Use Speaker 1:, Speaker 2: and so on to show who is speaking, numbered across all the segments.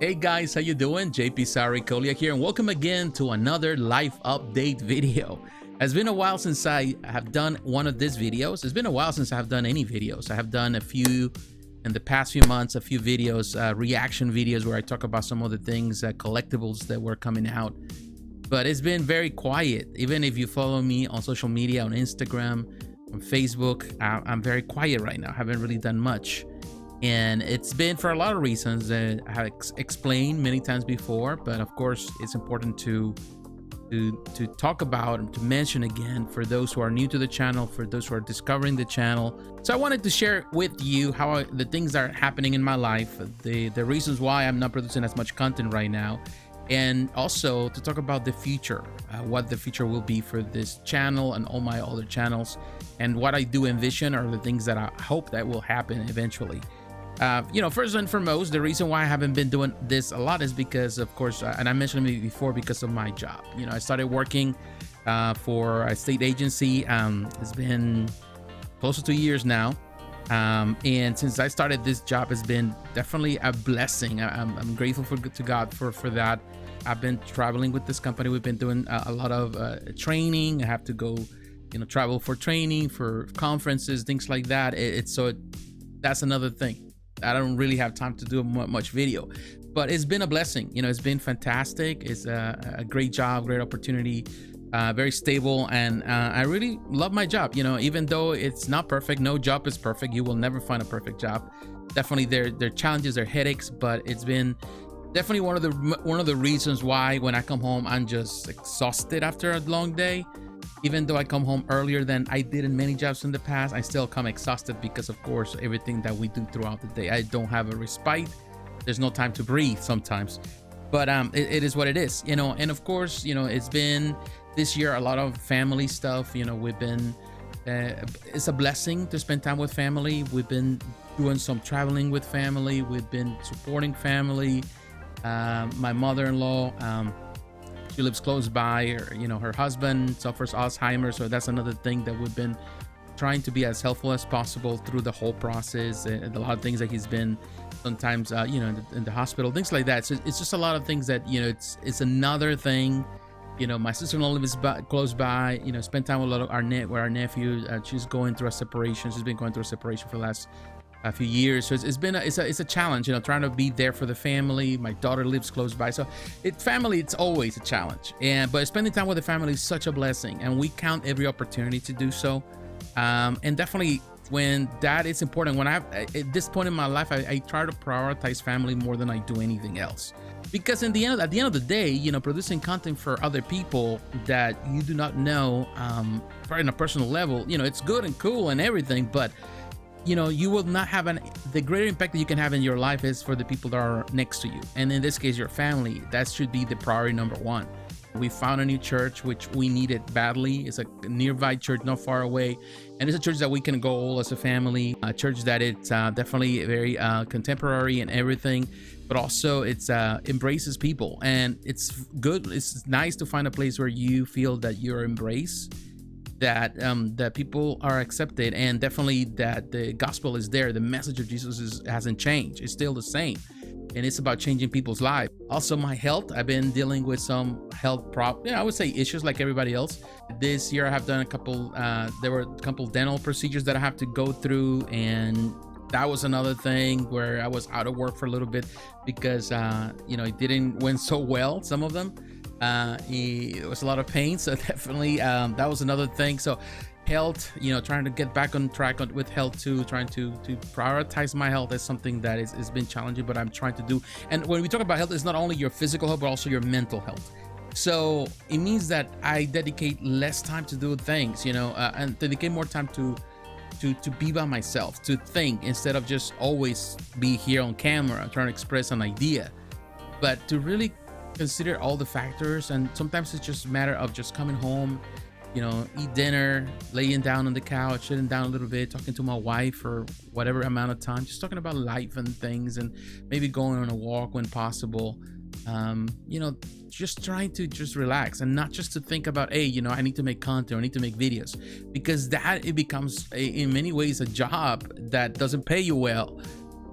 Speaker 1: Hey guys, how you doing? jpsarrireviews here, and welcome again to another life update video. It's been a while since I have done one of these videos. It's been a while since I have done any videos. I have done a few in the past few months, a few videos, reaction videos where I talk about some of the things, collectibles that were coming out. But it's been very quiet. Even if you follow me on social media, on Instagram, on Facebook, I'm very quiet right now. I haven't really done much. And it's been for a lot of reasons that I have explained many times before, but of course it's important to talk about and to mention again for those who are new to the channel, for those who are discovering the channel. So I wanted to share with you how the things that are happening in my life, the reasons why I'm not producing as much content right now, and also to talk about the future, what the future will be for this channel and all my other channels, and what I do envision are the things that I hope that will happen eventually. First and foremost, the reason why I haven't been doing this a lot is because, of course, and I mentioned it before, because of my job. I started working for a state agency. It's been close to 2 years now. And since I started this job, it's been definitely a blessing. I'm grateful to God for that. I've been traveling with this company. We've been doing a lot of training. I have to go, travel for training, for conferences, things like that. That's another thing. I don't really have time to do much video, but it's been a blessing. It's been fantastic. It's a great job, great opportunity, very stable, and I really love my job. Even though it's not perfect, no job is perfect. You will never find a perfect job. Definitely there are challenges, there are headaches, but it's been definitely one of the reasons why when I come home I'm just exhausted after a long day. Even though I come home earlier than I did in many jobs in the past, I still come exhausted because, of course, everything that we do throughout the day. I don't have a respite. There's no time to breathe sometimes. But it is what it is, And of course, it's been this year a lot of family stuff. We've been it's a blessing to spend time with family. We've been doing some traveling with family. We've been supporting family. My mother-in-law, she lives close by. Her husband suffers Alzheimer's, so that's another thing that we've been trying to be as helpful as possible through the whole process, and a lot of things that he's been sometimes in the hospital, things like that. So it's just a lot of things that it's another thing. My sister-in-law lives close by. Spend time with a lot of our nephew. She's going through a separation. She's been going through a separation for the last a few years, so it's a challenge, trying to be there for the family. My daughter lives close by, so family, it's always a challenge, but spending time with the family is such a blessing, and we count every opportunity to do so. And definitely when that is important, when at this point in my life, I try to prioritize family more than I do anything else, because at the end of the day, producing content for other people that you do not know, in a personal level, it's good and cool and everything, but you will not have the greater impact that you can have in your life is for the people that are next to you. And in this case, your family. That should be the priority number one. We found a new church, which we needed badly. It's a nearby church, not far away. And it's a church that we can go all as a family. A church that it's definitely very contemporary and everything, but also it's embraces people. And it's good. It's nice to find a place where you feel that you're embraced, that people are accepted, and definitely that the gospel is there. The message of Jesus hasn't changed. It's still the same, and it's about changing people's lives. Also, my health, I've been dealing with some health I would say issues like everybody else. This year I have done a couple there were a couple dental procedures that I have to go through, and that was another thing where I was out of work for a little bit because it didn't went so well, some of them. It was a lot of pain, so definitely that was another thing. So health, trying to get back on track with health too, trying to prioritize my health is something that has been challenging, but I'm trying to do. And when we talk about health, it's not only your physical health but also your mental health. So it means that I dedicate less time to do things, and dedicate more time to be by myself, to think, instead of just always be here on camera trying to express an idea, but to really consider all the factors. And sometimes it's just a matter of just coming home, eat dinner, laying down on the couch, sitting down a little bit, talking to my wife for whatever amount of time, just talking about life and things, and maybe going on a walk when possible. Just trying to just relax and not just to think about, hey, I need to make content, I need to make videos, because it becomes in many ways a job that doesn't pay you well.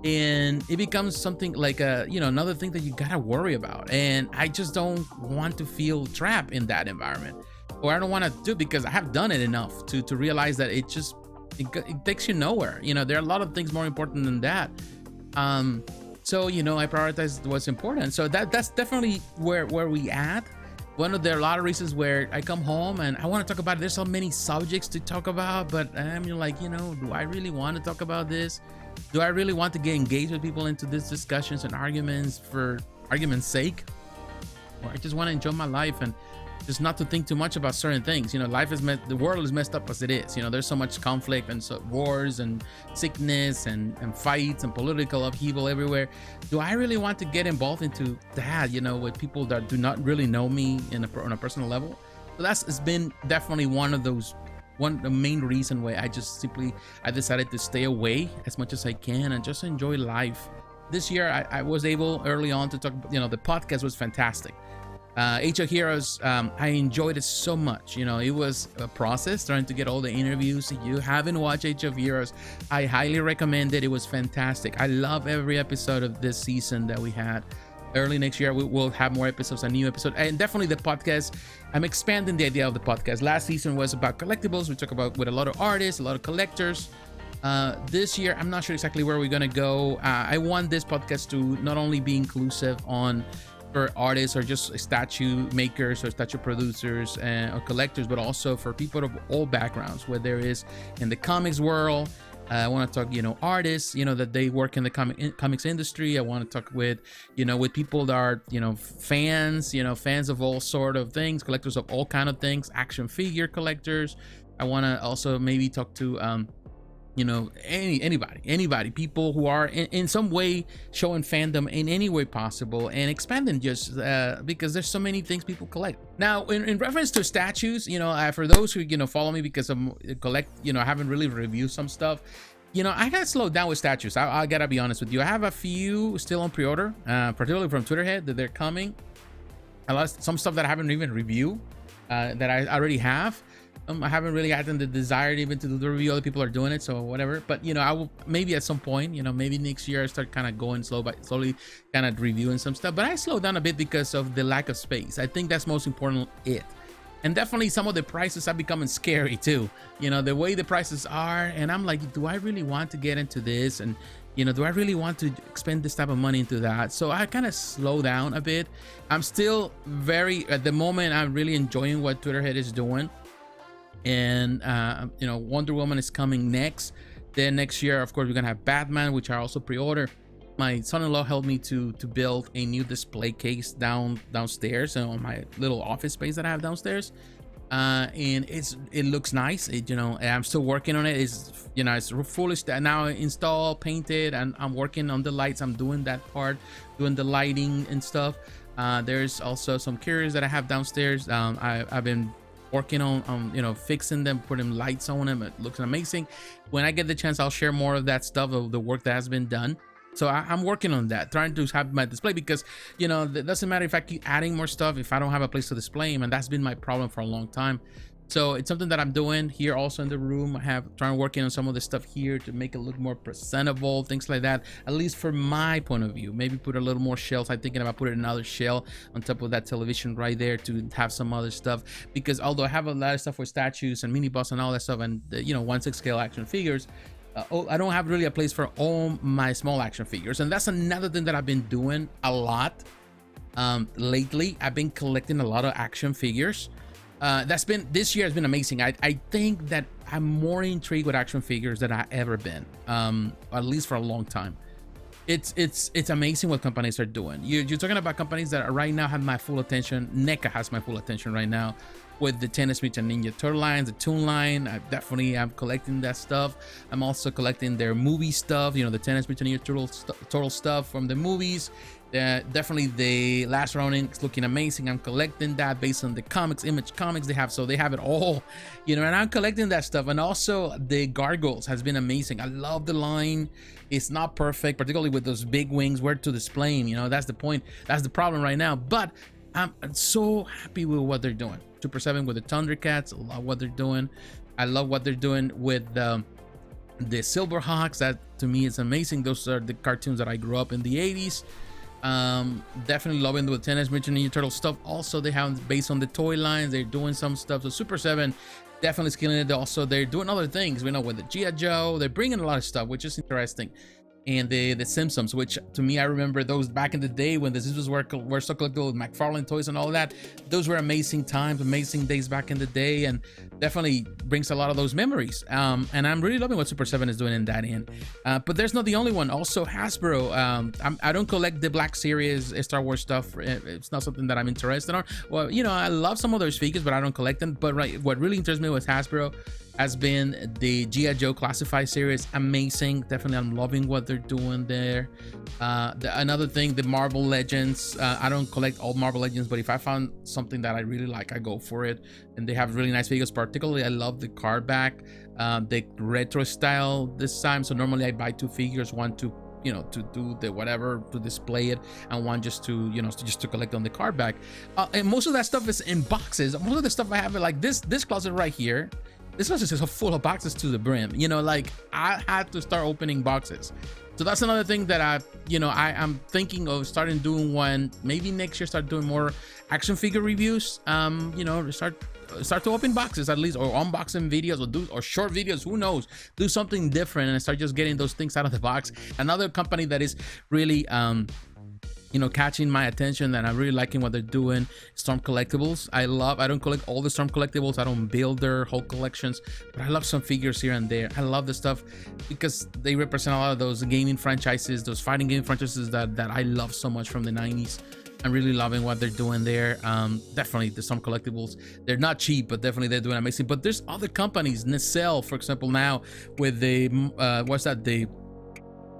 Speaker 1: and it becomes something like a, you know, another thing that you gotta worry about. And I just don't want to feel trapped in that environment, or I don't want to do, because I have done it enough to realize that it just it takes you nowhere. You know, there are a lot of things more important than that. So, you know, I prioritize what's important. So that's definitely where we at. There are a lot of reasons where I come home and I want to talk about it. There's so many subjects to talk about, but I'm like, you know, do I really want to talk about this? Do I really want to get engaged with people into these discussions and arguments for argument's sake? Or I just want to enjoy my life and just not to think too much about certain things. You know, the world is messed up as it is. You know, there's so much conflict and so wars and sickness and fights and political upheaval everywhere. Do I really want to get involved into that, you know, with people that do not really know me on a personal level? So it's been definitely the main reason why I decided to stay away as much as I can and just enjoy life. This year I was able early on to talk, you know, the podcast was fantastic. Age of Heroes, I enjoyed it so much. You know, it was a process trying to get all the interviews. If you haven't watched Age of Heroes, I highly recommend it. It was fantastic. I love every episode of this season that we had. Early next year we will have more episodes, a new episode, and definitely the podcast. I'm expanding the idea of the podcast. Last season was about collectibles. We talk about with a lot of artists, a lot of collectors. This year I'm not sure exactly where we're gonna go. I want this podcast to not only be inclusive for artists or just statue makers or statue producers or collectors, but also for people of all backgrounds, where there is in the comics world. I want to talk, you know, artists, you know, that they work in the comics industry. I want to talk with, you know, with people that are, you know, fans of all sort of things, collectors of all kind of things, action figure collectors. I want to also maybe talk to, you know, anybody, people who are in some way showing fandom in any way possible and expanding just because there's so many things people collect. Now, in reference to statues, you know, for those who, you know, follow me because I'm I haven't really reviewed some stuff. You know, I got slowed down with statues. I gotta be honest with you. I have a few still on pre-order, particularly from Twitterhead, that they're coming. Some stuff that I haven't even reviewed, that I already have. I haven't really gotten the desire even to do the review. Other people are doing it, so whatever. But, you know, I will maybe at some point, you know, maybe next year I start kind of going slowly kind of reviewing some stuff. But I slowed down a bit because of the lack of space. I think that's most important. And definitely some of the prices are becoming scary too. You know, the way the prices are, and I'm like, do I really want to get into this? And, you know, do I really want to spend this type of money into that? So I kind of slow down a bit. I'm still at the moment, I'm really enjoying what Twitterhead is doing. And you know, Wonder Woman is coming next. Then next year, of course, we're gonna have Batman, which I also pre-order. My son-in-law helped me to build a new display case downstairs on my little office space that I have downstairs. And it looks nice. You know, I'm still working on it. It's, you know, it's fully now installed, painted, and I'm working on the lights. I'm doing that part, doing the lighting and stuff. There's also some carriers that I have downstairs. I've been working on you know, fixing them, putting lights on them. It looks amazing. When I get the chance, I'll share more of that stuff, of the work that has been done. So I'm working on that, trying to have my display, because, you know, it doesn't matter if I keep adding more stuff if I don't have a place to display them, and that's been my problem for a long time. So it's something that I'm doing here also in the room. I have trying working on some of the stuff here to make it look more presentable, things like that, at least from my point of view. Maybe put a little more shelves. I'm thinking about putting another shelf on top of that television right there to have some other stuff, because although I have a lot of stuff for statues and mini boss and all that stuff, and you know, 1/6 scale action figures, I don't have really a place for all my small action figures. And that's another thing that I've been doing a lot lately. I've been collecting a lot of action figures. This year has been amazing. I think that I'm more intrigued with action figures than I've ever been, at least for a long time. It's amazing what companies are doing. You're talking about companies that right now have my full attention. NECA has my full attention right now with the Teenage Mutant Ninja Turtle lines, the Toon line. I'm collecting that stuff. I'm also collecting their movie stuff, you know, the Teenage Mutant Ninja Turtle stuff from the movies. Definitely the Last Ronin is looking amazing. I'm collecting that based on the comics, Image Comics they have, so they have it all, you know, and I'm collecting that stuff. And also the Gargoyles has been amazing. I love the line. It's not perfect, particularly with those big wings. Where to display them, you know, that's the point. That's the problem right now. But I'm so happy with what they're doing. Super 7 with the Thundercats, I love what they're doing. I love what they're doing with The Silverhawks, that to me is amazing. Those are the cartoons that I grew up in the 80s. Definitely loving the Teenage Mutant Ninja Turtle stuff. Also, they have based on the toy lines, they're doing some stuff. So Super 7 definitely scaling it. Also, they're doing other things, you know, with the G.I. Joe. They're bringing a lot of stuff, which is interesting. And the Simpsons, which to me, I remember those back in the day when the Simpsons were so collectible with McFarlane toys and all that. Those were amazing times, amazing days back in the day, and definitely brings a lot of those memories. And I'm really loving what Super 7 is doing in that end. But there's not the only one. Also, Hasbro. I don't collect the Black Series Star Wars stuff. It's not something that I'm interested in. Well, you know, I love some of those figures, but I don't collect them. But what really interests me with Hasbro has been the G.I. Joe Classified series. Amazing. Definitely, I'm loving what they're doing there. Another thing, the Marvel Legends. I don't collect all Marvel Legends, but if I found something that I really like, I go for it. And they have really nice figures. Particularly, I love the card back, the retro style this time. So normally I buy 2 figures, one to, you know, to do the whatever, to display it, and one just to, you know, just to collect on the card back. And most of that stuff is in boxes. Most of the stuff I have, like this closet right here. This was just full of boxes to the brim, you know, like I had to start opening boxes. So that's another thing that I'm thinking of starting doing one, maybe next year, start doing more action figure reviews. You know, start to open boxes at least, or unboxing videos, or short videos, who knows, do something different and start just getting those things out of the box. Another company that is really, you know, catching my attention, and I'm really liking what they're doing, Storm Collectibles. I don't collect all the Storm Collectibles. I don't build their whole collections, but I love some figures here and there. I love the stuff because they represent a lot of those gaming franchises, those fighting game franchises that I love so much from the 90s. I'm really loving what they're doing there. Definitely the Storm Collectibles. They're not cheap, but definitely they're doing amazing. But there's other companies, Nacelle, for example, now with the,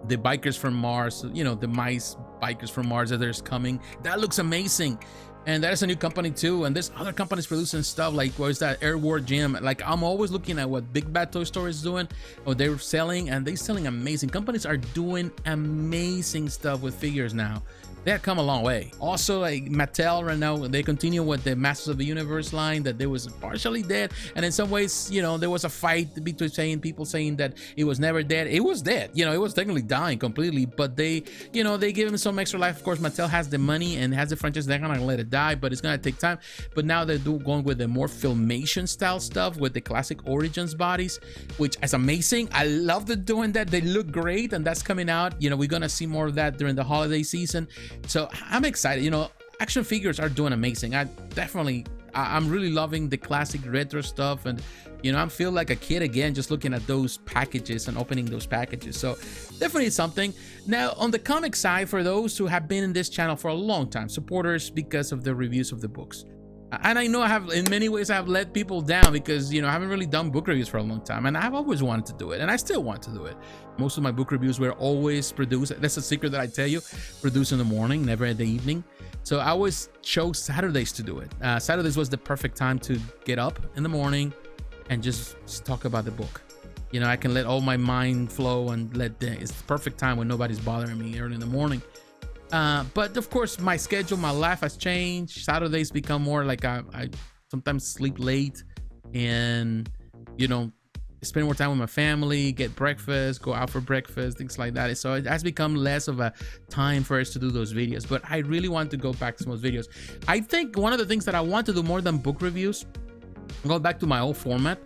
Speaker 1: the Bikers from Mars, you know, the mice Bikers from Mars that there's coming. That looks amazing. And that is a new company too. And there's other companies producing stuff like, what is that, Air War Gym. Like, I'm always looking at what Big Bad Toy Store is doing, or they're selling, and they're selling amazing. Companies are doing amazing stuff with figures now. They have come a long way. Also, like Mattel right now, they continue with the Masters of the Universe line that they was partially dead, and in some ways, you know, there was a fight between people saying that it was never dead. It was dead, you know, it was technically dying completely, but they, you know, they give him some extra life. Of course, Mattel has the money and has the franchise. They're gonna let it die, but it's gonna take time. But now they're going with the more Filmation style stuff with the classic Origins bodies, which is amazing. I love them doing that. They look great, and that's coming out. You know, we're gonna see more of that during the holiday season. So I'm excited. You know, action figures are doing amazing. I'm really loving the classic retro stuff, and you know, I feel like a kid again just looking at those packages and opening those packages. So definitely something. Now on the comic side, for those who have been in this channel for a long time, supporters because of the reviews of the books. And I know I have, in many ways, I have let people down because, you know, I haven't really done book reviews for a long time, and I've always wanted to do it, and I still want to do it. Most of my book reviews were always produced. That's a secret that I tell you, produced in the morning, never in the evening. So I always chose Saturdays to do it. Saturdays was the perfect time to get up in the morning and just talk about the book. You know, I can let all my mind flow and it's the perfect time when nobody's bothering me early in the morning. But of course, my schedule, my life has changed. Saturdays become more like I sometimes sleep late, and, you know, spend more time with my family, get breakfast, go out for breakfast, things like that. So it has become less of a time for us to do those videos, but I really want to go back to those videos. I think one of the things that I want to do more than book reviews, go back to my old format.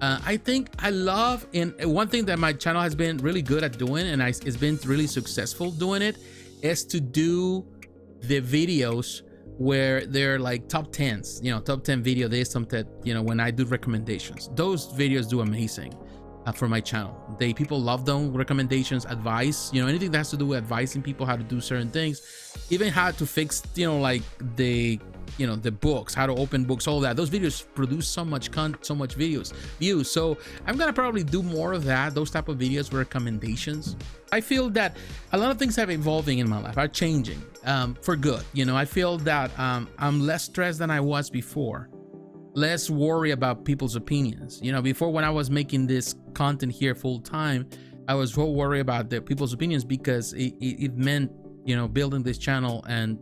Speaker 1: I think I love, and one thing that my channel has been really good at doing, and it's been really successful doing it, is to do the videos where they're like top 10s, you know, top 10 video this, something, you know, when I do recommendations. Those videos do amazing for my channel. People love them. Recommendations, advice, you know, anything that has to do with advising people how to do certain things, even how to fix, you know, like the books, how to open books, all that. Those videos produce so much views. So I'm gonna probably do more of that, those type of videos with recommendations. I feel that a lot of things have evolving in my life, are changing for good. You know, I feel that I'm less stressed than I was before, less worry about people's opinions. You know, before, when I was making this content here full time, I was so worried about the people's opinions because it meant, you know, building this channel and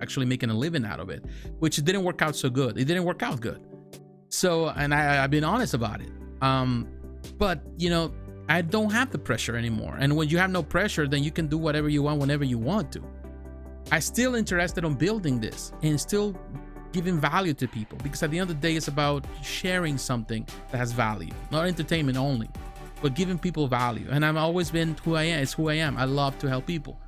Speaker 1: actually making a living out of it, which didn't work out so good. It didn't work out good. So, and I've been honest about it. But, you know, I don't have the pressure anymore. And when you have no pressure, then you can do whatever you want whenever you want to. I'm still interested in building this and still giving value to people, because at the end of the day, it's about sharing something that has value, not entertainment only, but giving people value. And I've always been who I am. It's who I am. I love to help people.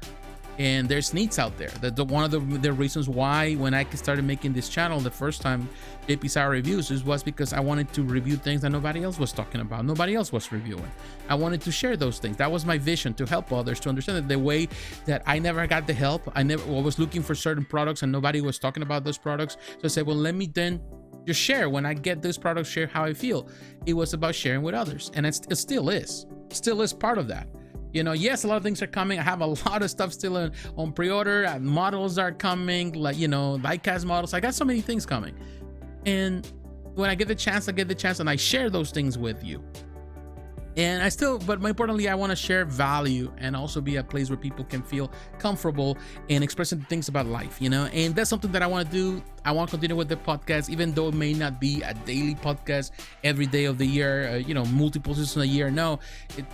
Speaker 1: And there's needs out there. One of the reasons why when I started making this channel the first time, JP Reviews, was because I wanted to review things that nobody else was talking about, nobody else was reviewing. I wanted to share those things. That was my vision, to help others to understand that the way that I never got the help. I was looking for certain products and nobody was talking about those products. So I said, well, let me then just share. When I get this product, share how I feel. It was about sharing with others, and it still is part of that. You know, yes, a lot of things are coming. I have a lot of stuff still on pre-order. Models are coming, like, you know, diecast models. I got so many things coming. And when I get the chance, and I share those things with you. And but more importantly, I want to share value and also be a place where people can feel comfortable in expressing things about life, you know. And that's something that I want to do. I want to continue with the podcast, even though it may not be a daily podcast every day of the year, you know, multiple seasons a year. No,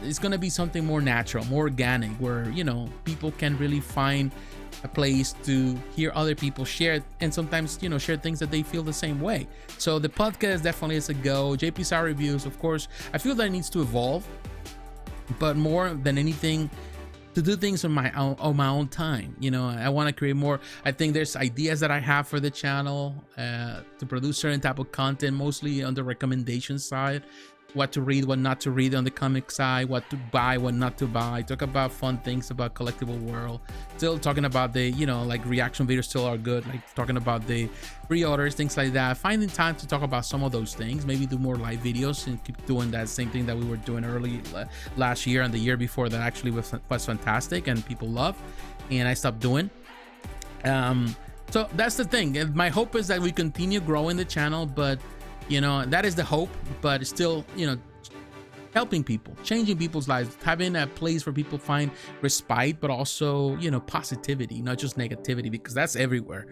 Speaker 1: it's going to be something more natural, more organic, where, you know, people can really find a place to hear other people share, and sometimes, you know, share things that they feel the same way. So the podcast definitely is a go. JP Reviews, of course, I feel that it needs to evolve, but more than anything, to do things on my own time. You know, I want to create more. I think there's ideas that I have for the channel to produce certain type of content, mostly on the recommendation side. What to read, what not to read on the comic side, what to buy, what not to buy. Talk about fun things about collectible world. Still talking about the, you know, like reaction videos still are good, like talking about the pre-orders, things like that. Finding time to talk about some of those things, maybe do more live videos and keep doing that same thing that we were doing early last year and the year before, that actually was fantastic and people love, and I stopped doing. So that's the thing. And my hope is that we continue growing the channel, but you know, that is the hope, but still, you know, helping people, changing people's lives, having a place where people find respite, but also, you know, positivity, not just negativity, because that's everywhere.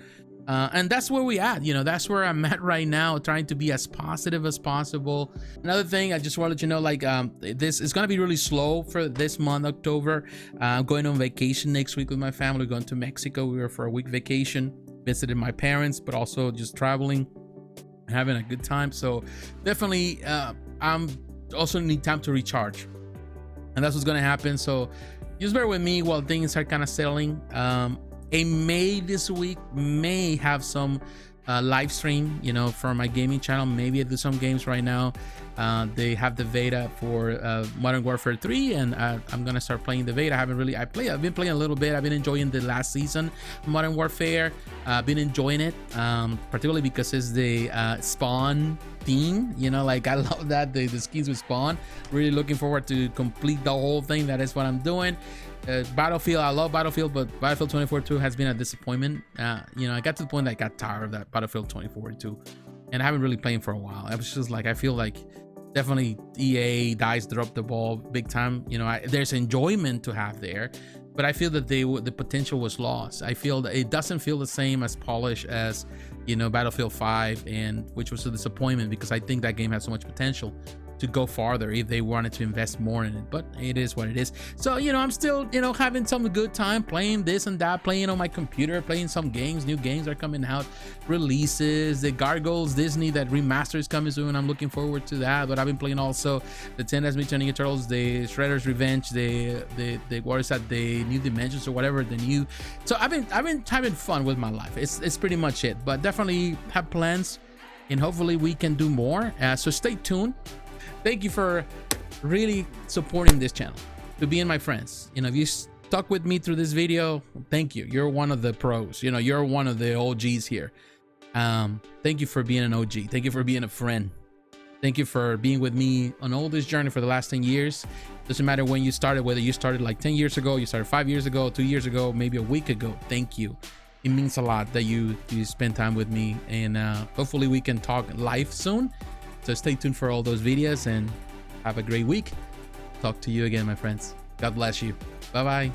Speaker 1: And that's where we at, you know, that's where I'm at right now, trying to be as positive as possible. Another thing, I just want to let you know, like, this is going to be really slow for this month, October. I'm going on vacation next week with my family. We're going to Mexico. We were for a week vacation, visited my parents, but also just traveling, having a good time. So definitely I'm also need time to recharge, and that's what's gonna happen. So just bear with me while things are kind of settling. This week may have some live stream, you know, for my gaming channel. Maybe I do some games right now. They have the beta for Modern Warfare 3, and I'm gonna start playing the beta. I've been playing a little bit. I've been enjoying the last season Modern Warfare. I've been enjoying it, particularly because it's the Spawn theme, you know, like I love that, the skins with Spawn. Really looking forward to complete the whole thing. That is what I'm doing. Battlefield, I love Battlefield, but Battlefield 2042 has been a disappointment. You know, I got to the point that I got tired of that Battlefield 2042, and I haven't really played for a while. I was just like, I feel like definitely EA DICE dropped the ball big time. You know, there's enjoyment to have there, but I feel that the potential was lost. I feel that it doesn't feel the same as polished as, you know, Battlefield 5, and which was a disappointment, because I think that game has so much potential to go farther if they wanted to invest more in it, but it is what it is. So, you know, I'm still, you know, having some good time playing this and that, playing on my computer, playing some games. New games are coming out, releases. The Gargoyles Disney, that remaster is coming soon. I'm looking forward to that. But I've been playing also the 10 Mutant Ninja Turtles, the Shredder's Revenge, the what is that, the New Dimensions or whatever, the new. So I've been having fun with my life. It's pretty much it, but definitely have plans, and hopefully we can do more. So stay tuned. Thank you for really supporting this channel, to being my friends. You know, if you stuck with me through this video, thank you. You're one of the pros. You know, you're one of the OGs here. Thank you for being an OG. Thank you for being a friend. Thank you for being with me on all this journey for the last 10 years. Doesn't matter when you started, whether you started like 10 years ago, you started 5 years ago, 2 years ago, maybe a week ago. Thank you. It means a lot that you spend time with me, and hopefully we can talk live soon. So stay tuned for all those videos, and have a great week. Talk to you again, my friends. God bless you. Bye-bye.